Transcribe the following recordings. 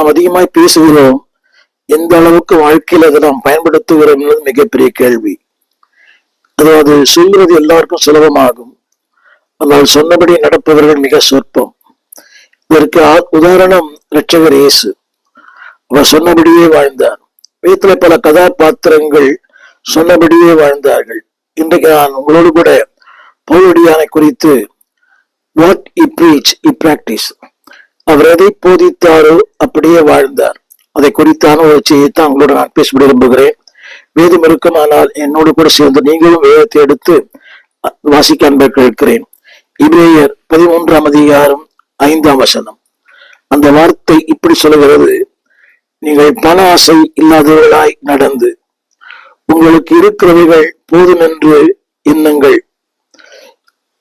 நாம் அதிகமாய் பேசுகிறோம், எந்த அளவுக்கு வாழ்க்கையில் அதை நாம் பயன்படுத்துகிறோம் என்பது மிகப்பெரிய கேள்வி. அதாவது சொல்வது எல்லாருக்கும் சுலபமாகும், ஆனால் சொன்னபடி நடப்பவர்கள் மிக சொற்பம். இதற்கு உதாரணம் இரட்சகர் இயேசு. அவர் சொன்னபடியே வாழ்ந்தார். வீட்டில பல கதாபாத்திரங்கள் சொன்னபடியே வாழ்ந்தார்கள். இன்றைக்கு நான் உங்களோடு கூட பவுலடியானை குறித்து what I preach I practice, அவர் எதை போதித்தாரோ அப்படியே வாழ்ந்தார், அதை குறித்தான ஒரு செய்தித்தான் உங்களோட நான் பேச விரும்புகிறேன். வேதம் இருக்குமானால் என்னோடு கூட சேர்ந்து நீங்களும் வேதத்தை எடுத்து வாசிக்க அன்பை கேட்கிறேன். எபிரேயர் 13ஆம் அதிகாரம் 5ஆம் வசனம். அந்த வார்த்தை இப்படி சொல்லுகிறது: நீங்கள் பண ஆசை இல்லாதவர்களாய் நடந்து உங்களுக்கு இருக்கிறவைகள் போதும் என்று எண்ணுங்கள்.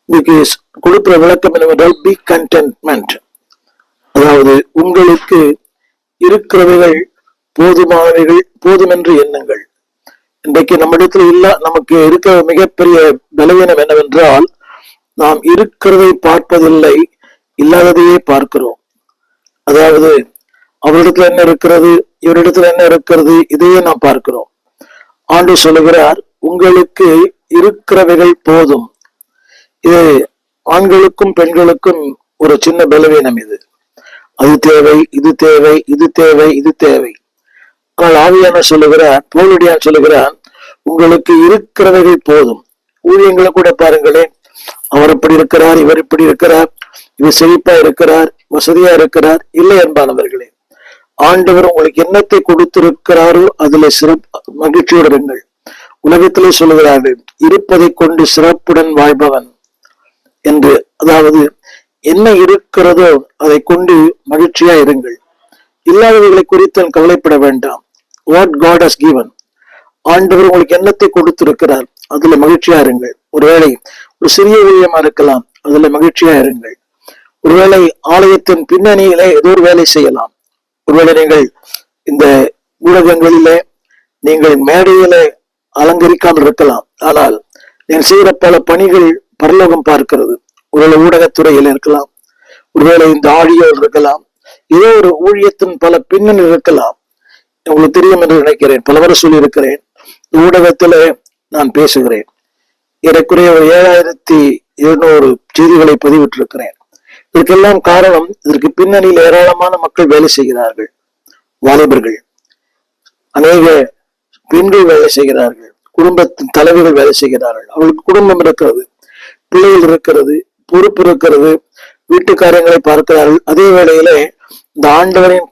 இதுக்கு கொடுக்கிற விளக்கம் என்னவென்றால் பி கண்டென்ட்மெண்ட், அதாவது உங்களுக்கு இருக்கிறவைகள் போதுமானவைகள் போதும் என்று எண்ணுங்கள். இன்றைக்கு நம்மிடத்தில் நமக்கு இருக்கிற மிகப்பெரிய பலவீனம் என்னவென்றால், நாம் இருக்கிறதை பார்ப்பதில்லை, இல்லாததையே பார்க்கிறோம். அதாவது அவரிடத்துல என்ன இருக்கிறது, இவரிடத்துல என்ன இருக்கிறது, இதையே நாம் பார்க்கிறோம். ஆண்டவர் சொல்லுகிறார், உங்களுக்கு இருக்கிறவைகள் போதும். இது ஆண்களுக்கும் பெண்களுக்கும் ஒரு சின்ன பலவீனம். இது அது தேவை, இது தேவை, இது தேவை, இது தேவை. ஆனால் ஆவியானவர் சொல்லுகிறார், பவுலடியான் சொல்லுகிறார், உங்களுக்கு இருக்கிறவைகள் போதும். ஊழியங்களை கூட பாருங்களேன், அவர் இப்படி இருக்கிறார், இவர் இப்படி இருக்கிறார், இவர் செழிப்பா இருக்கிறார், வசதியா இருக்கிறார். இல்லை என்பானவர்களே, ஆண்டவர் உங்களுக்கு என்னத்தை கொடுத்திருக்கிறாரோ அதுல சிறப்பு மகிழ்ச்சியோடு இருங்கள். உலகத்திலே சொல்லுகிறார்கள், இருப்பதை கொண்டு சிறப்புடன் வாழ்பவன் என்று. அதாவது என்ன இருக்கிறதோ அதை கொண்டு மகிழ்ச்சியா இருங்கள். இல்லாதவர்களை குறித்து கவலைப்பட வேண்டாம். வாட் காட் ஹஸ் given, ஆண்டவர் உங்களுக்கு என்னத்தை கொடுத்திருக்கிறார் அதுல மகிழ்ச்சியா இருங்கள். ஒருவேளை ஒரு சிறிய ஊழியமா இருக்கலாம், அதுல மகிழ்ச்சியா இருங்கள். ஒருவேளை ஆலயத்தின் பின்னணியில ஏதோ ஒரு வேலை செய்யலாம். ஒருவேளை நீங்கள் இந்த ஊடகங்களிலே நீங்கள் மேடையில அலங்கரிக்காமல் இருக்கலாம், ஆனால் நீங்கள் செய்கிற பல பணிகள் பரலோகம் பார்க்கிறது. ஒருவேளை ஊடகத்துறையில் இருக்கலாம், ஒருவேளை இந்த ஆடியோ இருக்கலாம், ஏதோ ஒரு ஊழியத்தின் பல பின்னணி இருக்கலாம். உங்களுக்கு தெரியும் என்று நினைக்கிறேன், பல முறை சொல்லி இருக்கிறேன். ஊடகத்துல நான் பேசுகிறேன், ஏறக்குறைய 7700 செய்திகளை பதிவிட்டிருக்கிறேன். இதற்கெல்லாம் காரணம், இதற்கு பின்னணியில் ஏராளமான மக்கள் வேலை செய்கிறார்கள். வாலிபர்கள், அநேக பெண்கள் வேலை செய்கிறார்கள், குடும்பத்தின் தலைவர்கள் வேலை செய்கிறார்கள். அவர்களுக்கு குடும்பம் இருக்கிறது, பிள்ளைகள் இருக்கிறது, பொறுப்பு இருக்கிறது, வீட்டு காரியங்களை பார்க்கிறார்கள். அதே வேளையிலே இந்த ஆண்டவரின்